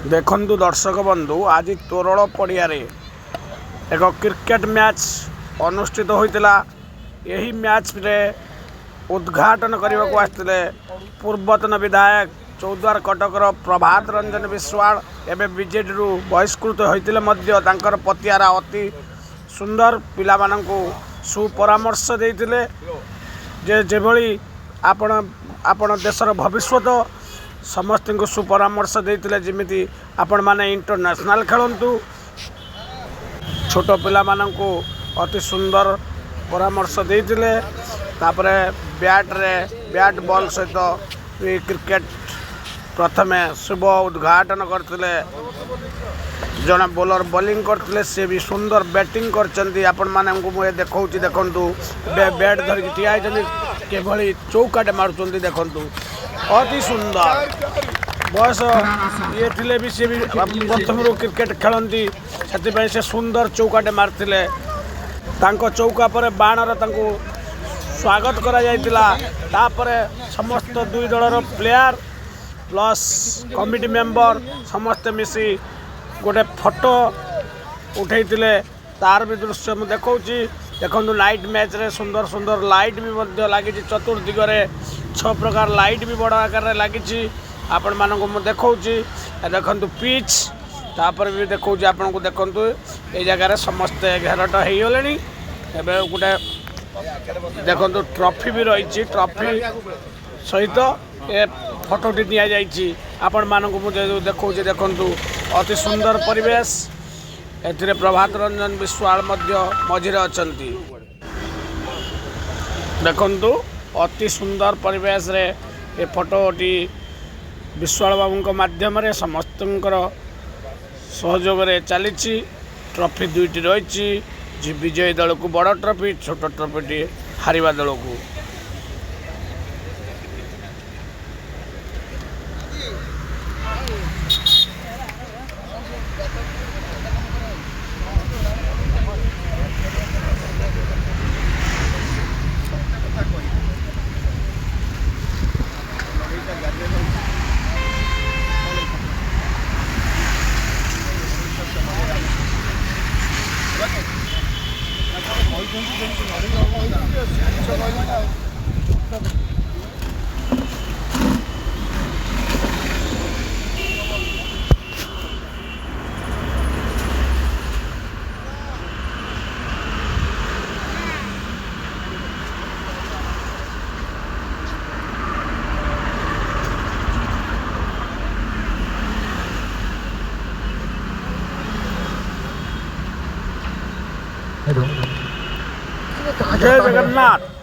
देखु दर्शक बंधु आज तोरल पड़िया एक क्रिकेट मैच अनुष्ठित होता। यही मैच रे उद्घाटन करने को आसते पूर्वतन विधायक चौद्वार कटकर प्रभात रंजन विश्वाल एवं बीजेडी बहिष्कृत होते पतिआरा अति सुंदर पिला सुपरामर्श देते जे भली आपण देशर भविष्यत समस्त को सुपरामर्श देते जमी आपण माने इंटरनेशनल खेलतु छोट पिला माननकु अति सुंदर परामर्श देते। तापरे बैट बॉल सहित क्रिकेट प्रथमे शुभ उद्घाटन करते। जड़े बोलर बॉलिंग करते सी भी सुंदर बैटिंग करचंती। आपण माननकु मुझे देखौची देखंतु बैट धरिक ठिया केभली चौकाटे मारुचंती देखंतु अति सुंदर बयस ये थिले भी सी भी प्रथम क्रिकेट खेलती से सुंदर चौकाटे मारथिले। तांको चौका पर बाणर तांको स्वागत करा जायतिला। तापरे समस्त दुई दलर प्लेयर प्लस कमिटी मेंबर समस्त मिसी गोटे फोटो उठेइतिले। तार भी दृश्य मु देखौची देखंतु नाइट मैच रे सुंदर सुंदर लाइट भी मध्य लागी चतुर्दिगरे 6 प्रकार लाइट भी बड़ आकार रे लागी आपण मानक मु देखौची। देखंतु पिच तापर भी देखौची आपण को देखंतु ए जगह रे समस्त घेरट हेई गलेनी। एबे गोटे देखंतु ट्रॉफी भी रही ट्रॉफी सहित ए फोटोटी निया जाइछि। आपण मानक मु देखौची देखंतु अति सुंदर परिवेश एथिरे प्रभात रंजन विश्वाल मध्य मझिरे अछंती। देखंतु अति सुंदर परिवेश रे ए फोटोटी विश्वाल बाबू माध्यम रे समस्तंकर सहयोग रे चली। ट्रॉफी दुईटी रही विजयी दल को बड़ ट्रॉफी छोट ट्रॉफी हारिबा दल को। जय जगन्नाथ।